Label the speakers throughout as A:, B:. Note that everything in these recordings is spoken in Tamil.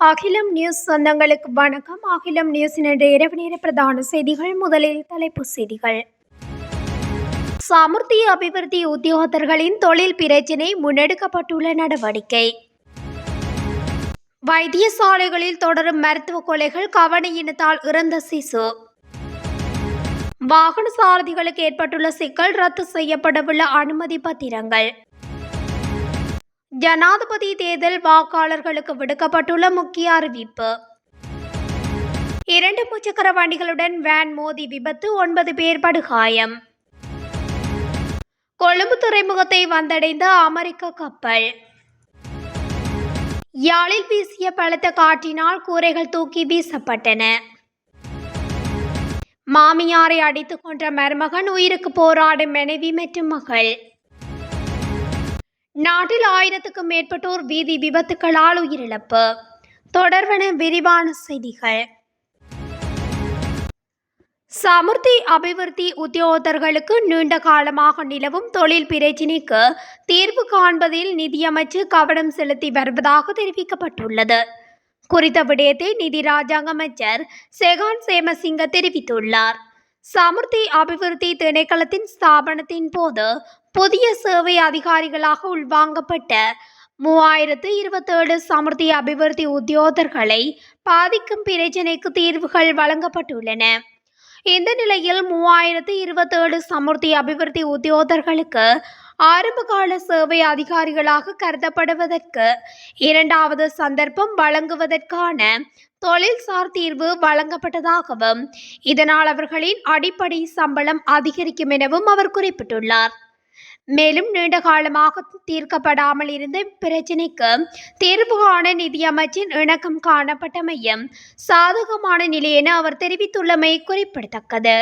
A: அகிலம் நியூஸ் சொந்தங்களுக்கு வணக்கம். அகிலம் நியூஸின் இரவு நேர பிரதான செய்திகள். முதலில் தலைப்புச் செய்திகள். சமுர்த்தி அபிவிருத்தி உத்தியோகத்தர்களின் தொழில் பிரச்சினை முன்னெடுக்கப்பட்டுள்ள நடவடிக்கை. வைத்தியசாலைகளில் தொடரும் மருத்துவ கொலைகள், கவனையினத்தால் இறந்த சிசு. வாகன சாரதிகளுக்கு ஏற்பட்டுள்ள சிக்கல், ரத்து செய்யப்படவுள்ள அனுமதி பத்திரங்கள். ஜனாதிபதி தேர்தல் வாக்காளர்களுக்கு விடுக்கப்பட்டுள்ள முக்கிய அறிவிப்பு. 2 முச்சக்கர வண்டிகளுடன் வேன் மோதி விபத்து, 9 பேர் படுகாயம். கொழும்பு துறைமுகத்தை வந்தடைந்த அமெரிக்க கப்பல். யாழில் வீசிய பலத்த காற்றினால் கூரைகள் தூக்கி வீசப்பட்டன. மாமியாரை அடித்துக் கொன்ற மருமகன், உயிருக்கு போராடும் மனைவி மற்றும் மகள். நாட்டில் 1000க்கும் மேற்பட்டோர் வீதி விபத்துகளால் உயிரிழப்பு. தொடர்வன விரிவான செய்திகள். சமுர்த்தி அபிவிருத்தி உத்தியோகத்தர்களுக்கு நீண்ட காலமாக நிலவும் தொழில் பிரச்சினைக்கு தீர்வு காண்பதில் நிதியமைச்சு கவனம் செலுத்தி வருவதாக தெரிவிக்கப்பட்டுள்ளது. குறித்த விடயத்தை நிதி ராஜாங்க அமைச்சர் செகான் சேமசிங்க தெரிவித்துள்ளார். சமுர்த்தி அபிவிருத்தி திணைக்களத்தின் ஸ்தாபனத்தின் போது புதிய சேவை அதிகாரிகளாக உள்வாங்கப்பட்ட 3027 சமுர்த்தி அபிவிருத்தி உத்தியோகத்தர்களை பாதிக்கும் பிரச்சினைக்கு தீர்வுகள் வழங்கப்பட்டுள்ளன. இந்த நிலையில் 3027 சமுர்த்தி அபிவிருத்தி உத்தியோகத்தர்களுக்கு ஆரம்பகால சேவை அதிகாரிகளாக கருதப்படுவதற்கு 2வது சந்தர்ப்பம் வழங்குவதற்கான தொழில்சார் தீர்வு வழங்கப்பட்டதாகவும் இதனால் அவர்களின் அடிப்படை சம்பளம் அதிகரிக்கும் எனவும் அவர் குறிப்பிட்டுள்ளார். மேலும் நீண்ட காலமாக தீர்க்கப்படாமல் இருந்த பிரச்சினைக்கு தீர்வு காண நிதியமைச்சின் இணக்கம் காணப்பட்டமையும் சாதகமான நிலை என அவர் தெரிவித்துள்ளமை குறிப்பிடத்தக்கது.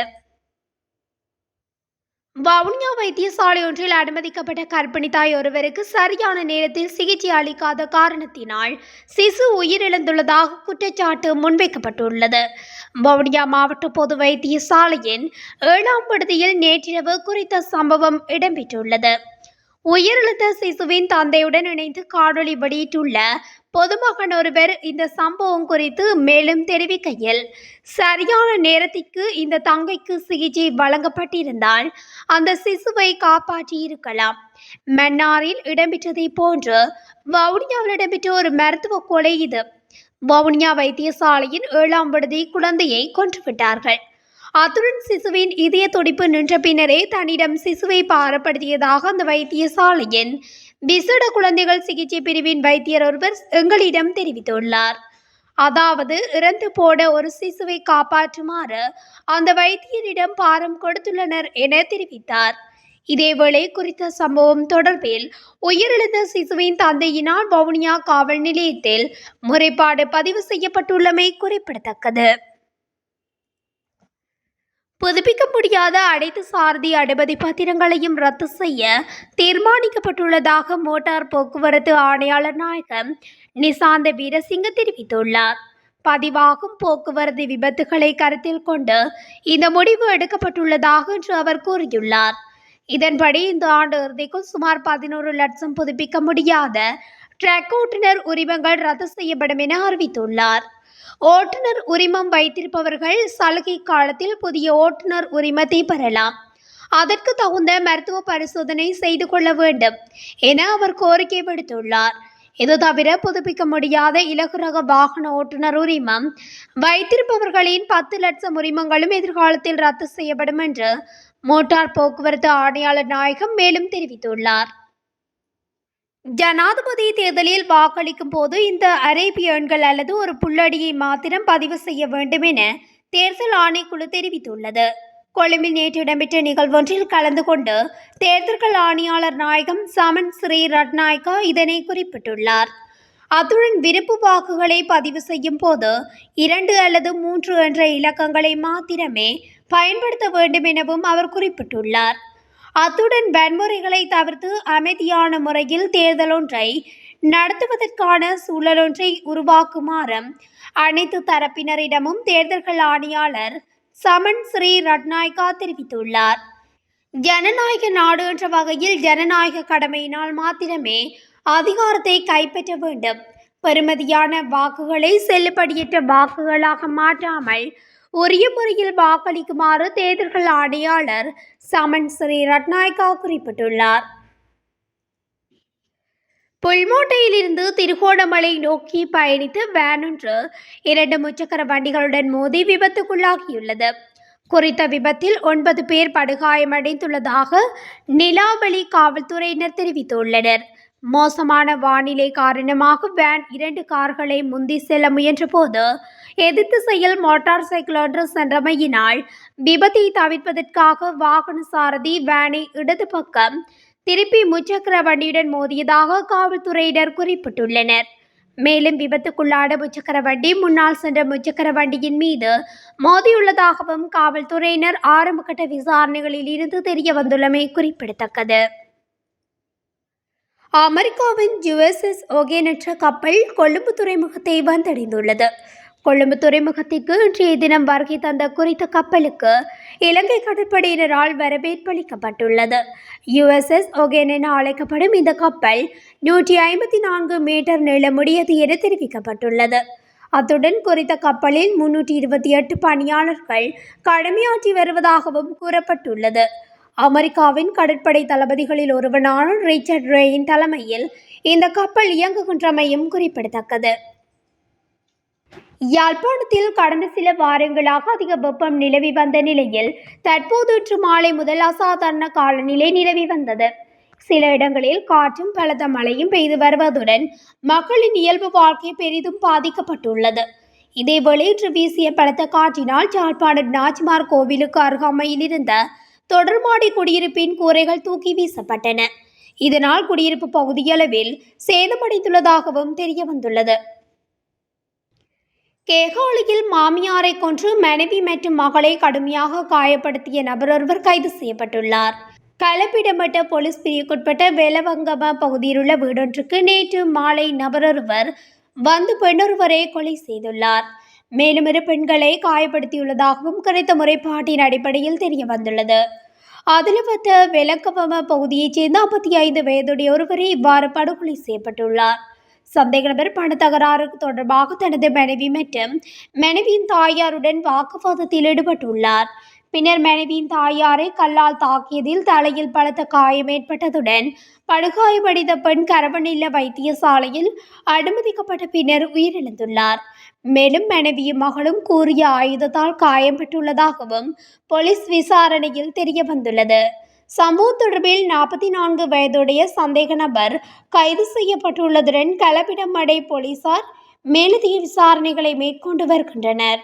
A: வவுனியா வைத்தியசாலை ஒன்றில் அனுமதிக்கப்பட்ட கர்ப்பிணி தாய் ஒருவருக்கு சரியான நேரத்தில் சிகிச்சை அளிக்காத காரணத்தினால் சிசு உயிரிழந்துள்ளதாக குற்றச்சாட்டு முன்வைக்கப்பட்டுள்ளது. வவுனியா மாவட்ட பொது வைத்தியசாலையின் 7ஆம் விடுதியில் நேற்றிரவு குறித்த சம்பவம் இடம்பெற்றுள்ளது. உயிரிழந்த சிசுவின் தந்தையுடன் இணைந்து காணொலி வெளியிட்டுள்ள பொதுமகன் ஒருவர் இந்த சம்பவம் குறித்து மேலும் தெரிவிக்கையில், சரியான நேரத்திற்கு இந்த தங்கைக்கு சிகிச்சை வழங்கப்பட்டிருந்தால் அந்த சிசுவை காப்பாற்றியிருக்கலாம். மன்னாரில் இடம்பெற்றதை போன்று வவுனியாவில் இடம்பெற்ற ஒரு மருத்துவ கொலை இது. வவுனியா வைத்தியசாலையின் 7ஆம் விடுதி குழந்தையை கொன்றுவிட்டார்கள். அத்துடன் சிசுவின் இதய துடிப்பு நின்ற பின்னரே தன்னிடம் சிசுவை பாரப்படுத்தியதாக அந்த வைத்தியசாலையின் விசேட குழந்தைகள் சிகிச்சை பிரிவின் வைத்தியர் ஒருவர் எங்களிடம் தெரிவித்துள்ளார். அதாவது இறந்து போன ஒரு சிசுவை காப்பாற்றுமாறு அந்த வைத்தியரிடம் பாரம் கொடுத்துள்ளனர் என தெரிவித்தார். இதேவேளை குறித்த சம்பவம் தொடர்பில் உயிரிழந்த சிசுவின் தந்தையினால் வவுனியா காவல் நிலையத்தில் முறைப்பாடு பதிவு செய்யப்பட்டுள்ளமை குறிப்பிடத்தக்கது. புதுப்பிக்க முடியாத அனைத்து சாரதி அனுமதி பத்திரங்களையும் ரத்து செய்ய தீர்மானிக்கப்பட்டுள்ளதாக மோட்டார் போக்குவரத்து ஆணையாளர் நாயகம் நிசாந்த வீரசிங்க தெரிவித்துள்ளார். பதிவாகும் போக்குவரத்து விபத்துகளை கருத்தில் கொண்டு இந்த முடிவு எடுக்கப்பட்டுள்ளதாக என்று அவர் கூறியுள்ளார். இதன்படி இந்த ஆண்டு இறுதிக்குள் சுமார் 11 லட்சம் புதுப்பிக்க முடியாத ட்ரக் ஓட்டுநர் உரிமங்கள் ரத்து செய்யப்படும் என அறிவித்துள்ளார். ஓட்டுநர் உரிமம் வைத்திருப்பவர்கள் சலுகை காலத்தில் புதிய ஓட்டுநர் உரிமத்தை பெறலாம். அதற்கு தகுந்த மருத்துவ பரிசோதனை செய்து கொள்ள வேண்டும் என அவர் கோரிக்கை விடுத்துள்ளார். இது தவிர புதுப்பிக்க முடியாத இலகு ரக வாகன ஓட்டுநர் உரிமம் வைத்திருப்பவர்களின் 10 லட்சம் உரிமங்களும் எதிர்காலத்தில் ரத்து செய்யப்படும் என்று மோட்டார் போக்குவரத்து ஆணையாளர் நாயகம் மேலும் தெரிவித்துள்ளார். ஜனாதிபதி தேர்தலில் வாக்களிக்கும் போது இந்த அரேபிய எண்கள் அல்லது ஒரு புள்ளடியை மாத்திரம் பதிவு செய்ய வேண்டும் என தேர்தல் ஆணைக்குழு தெரிவித்துள்ளது. கொழும்பில் நேற்று இடம்பெற்ற நிகழ்வொன்றில் கலந்து கொண்டு தேர்தல்கள் ஆணையாளர் நாயகம் சமன் ஸ்ரீ ரட்நாயக்கா இதனை குறிப்பிட்டுள்ளார். அத்துடன் விருப்பு வாக்குகளை பதிவு செய்யும் போது 2 அல்லது 3 என்ற இலக்கங்களை மாத்திரமே பயன்படுத்த வேண்டும் எனவும் அவர் குறிப்பிட்டுள்ளார். அத்துடன் வன்முறைகளை தவிர்த்து அமைதியான முறையில் தேர்தல் ஒன்றை நடத்துவதற்கான சூழலொன்றை உருவாக்குமாறு அனைத்து தரப்பினரிடமும் தேர்தல்கள் ஆணையாளர் சமன் ஸ்ரீ ரட்நாயக்கா தெரிவித்துள்ளார். ஜனநாயக நாடு என்ற வகையில் ஜனநாயக கடமையினால் மாத்திரமே அதிகாரத்தை கைப்பற்ற வேண்டும். பெறுமதியான வாக்குகளை செல்லுபடியற்ற வாக்குகளாக மாற்றாமல் உரிய முறையில் வாக்களிக்குமாறு தேர்தல்கள் ஆணையாளர் சமன் ஸ்ரீ ரட்நாயக்கா குறிப்பிட்டுள்ளார். புல்மோட்டையிலிருந்து திருகோணமலை நோக்கி பயணித்த வேன் ஒன்று 2 முச்சக்கர வண்டிகளுடன் மோதி விபத்துக்குள்ளாகியுள்ளது. குறித்த விபத்தில் 9 பேர் படுகாயமடைந்துள்ளதாக நிலாவளி காவல்துறையினர் தெரிவித்துள்ளனர். மோசமான வானிலை காரணமாக வேன் 2 கார்களை முந்தி செல்ல முயன்றபோது எதிர் திசையில் மோட்டார் சைக்கிள் ஒன்று சென்றமையினால் விபத்தை தவிர்ப்பதற்காக வாகன சாரதி வேனை இடது பக்கம் திருப்பி முச்சக்கர வண்டியுடன் மோதியதாக காவல்துறையினர் குறிப்பிட்டுள்ளனர். மேலும் விபத்துக்குள்ளான முச்சக்கர வண்டி முன்னால் சென்ற முச்சக்கர வண்டியின் மீது மோதியுள்ளதாகவும் காவல்துறையினர் ஆரம்பகட்ட விசாரணைகளில் இருந்து தெரிய வந்துள்ளமை குறிப்பிடத்தக்கது. அமெரிக்காவின் USS ஒகேனற்ற கப்பல் கொழும்பு துறைமுகத்தை வந்தடைந்துள்ளது. கொழும்பு துறைமுகத்திற்கு இன்றைய தினம் வருகை தந்த குறித்த கப்பலுக்கு இலங்கை கடற்படையினரால் வரவேற்பளிக்கப்பட்டுள்ளது. USS ஒகேன் என அழைக்கப்படும் இந்த கப்பல் 154 மீட்டர் நீளமுடையது என தெரிவிக்கப்பட்டுள்ளது. அத்துடன் குறித்த கப்பலில் 328 பணியாளர்கள் கடமையாற்றி வருவதாகவும் கூறப்பட்டுள்ளது. அமெரிக்காவின் கடற்படை தளபதிகளில் ஒருவரான ரிச்சர்ட் ரேயின் தலைமையில் இந்த கப்பல் இயங்குகின்றமையும் குறிப்பிடத்தக்கது. யாழ்ப்பாணத்தில் கடந்த சில வாரங்களாக அதிக வெப்பம் நிலவி வந்த நிலையில் தற்போது இன்று மாலை முதல் அசாதாரண காலநிலை நிலவி வந்தது. சில இடங்களில் காற்றும் பலத்த மழையும் பெய்து வருவதுடன் மக்களின் இயல்பு வாழ்க்கை பெரிதும் பாதிக்கப்பட்டுள்ளது. இதேவேளை இன்று வீசிய பலத்த காற்றினால் யாழ்ப்பாணம் நாச்சிமார் கோவிலுக்கு அருகாமையில் இருந்த தொடர்மாடி குடியிருப்பின் கூரைகள் தூக்கி வீசப்பட்டன. இதனால் குடியிருப்பு பகுதியளவில் சேதமடைந்துள்ளதாகவும் தெரிய வந்துள்ளது. கேகாலியில் மாமியாரை கொன்று மனைவி மற்றும் மகளை கடுமையாக காயப்படுத்திய நபர் ஒருவர் கைது செய்யப்பட்டுள்ளார். களப்பிடப்பட்ட போலீஸ் பிரிவுக்குட்பட்ட வேலவங்கம பகுதியில் உள்ள வீடொன்றுக்கு நேற்று மாலை நபரொருவர் வந்து பெண்ணொருவரை கொலை செய்துள்ளார். மேலும் 2 பெண்களை காயப்படுத்தியுள்ளதாகவும் குறித்த முறைப்பாட்டின் அடிப்படையில் தெரிய வந்துள்ளது. அதிலவத்த வெலக்கம பகுதியைச் சேர்ந்த 55 வயதுடைய ஒருவரை இவ்வாறு படுகொலை செய்யப்பட்டுள்ளார். சந்தேக நபர் பண தகராறு தொடர்பாக தனது மனைவி மற்றும் மனைவியின் தாயாருடன் வாக்குவாதத்தில் ஈடுபட்டுள்ளார். பின்னர் மனைவியின் தாயாரை கல்லால் தாக்கியதில் தலையில் பலத்த காயம் ஏற்பட்டதுடன் படுகாயமடைந்த பெண் கரவநில வைத்தியசாலையில் அனுமதிக்கப்பட்ட பின்னர் உயிரிழந்துள்ளார். மேலும் மனைவியும் மகளும் கூறிய ஆயுதத்தால் காயம்பட்டுள்ளதாகவும் போலீஸ் விசாரணையில் தெரிய வந்துள்ளது. சம்பவம் தொடர்பில் 44 வயதுடைய சந்தேக நபர் கைது செய்யப்பட்டுள்ளதுடன் களப்பிடமடை போலீசார் மேலதிக விசாரணைகளை மேற்கொண்டு வருகின்றனர்.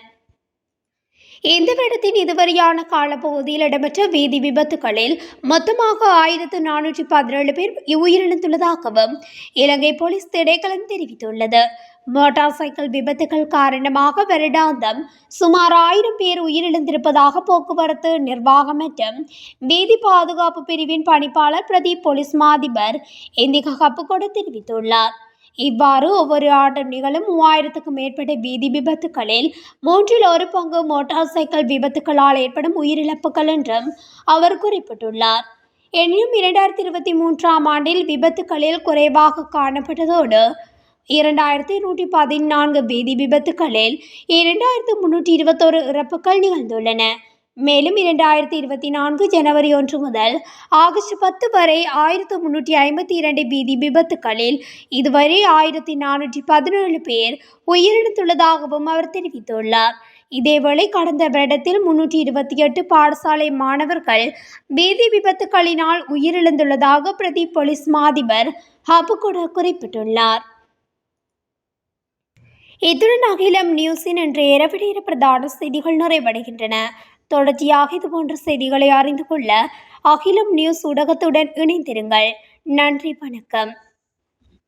A: இந்த வருடத்தின் இதுவரையான காலப்பகுதியில் இடம்பெற்ற வீதி விபத்துகளில் மொத்தமாக 1417 பேர் உயிரிழந்துள்ளதாகவும் இலங்கை போலீஸ் திணைக்களம் தெரிவித்துள்ளது. மோட்டார் சைக்கிள் விபத்துகள் காரணமாக வருடாந்தம் சுமார் 1000 பேர் உயிரிழந்திருப்பதாக போக்குவரத்து நிர்வாகம் மற்றும் வீதி பாதுகாப்பு பிரிவின் பணிப்பாளர் பிரதீப் போலீஸ் மாதிபர் இந்திக கப்புகொட தெரிவித்துள்ளார். இவ்வாறு ஒவ்வொரு ஆண்டும் நிகழும் 3000க்கும் மேற்பட்ட வீதி விபத்துகளில் 1/3 பங்கு மோட்டார் சைக்கிள் விபத்துகளால் ஏற்படும் உயிரிழப்புகள் என்றும் அவர் குறிப்பிட்டுள்ளார். எனினும் 2023ஆம் ஆண்டில் விபத்துகளில் குறைவாக காணப்பட்டதோடு 2114 வீதி விபத்துகளில் 2321 இறப்புகள் நிகழ்ந்துள்ளன. மேலும் 2024 ஜனவரி 1 முதல் ஆகஸ்ட் 10 வரை 1352 வீதி விபத்துகளில் இதுவரை 1417 பேர் உயிரிழந்துள்ளதாகவும் அவர் தெரிவித்துள்ளார். இதேவேளை கடந்த வருடத்தில் 328 பாடசாலை மாணவர்கள் வீதி விபத்துகளினால் உயிரிழந்துள்ளதாக பிரதீப் போலீஸ் மாதிபர் ஹபுகொட குறிப்பிட்டுள்ளார். இத்துடன் அகிலம் நியூஸின் இன்றைய இரவு பிரதான செய்திகள் நிறைவடைகின்றன. தொடர்ச்சியாக இதுபோன்ற செய்திகளை அறிந்து கொள்ள அகிலம் நியூஸ் ஊடகத்துடன் இணைந்திருங்கள். நன்றி, வணக்கம்.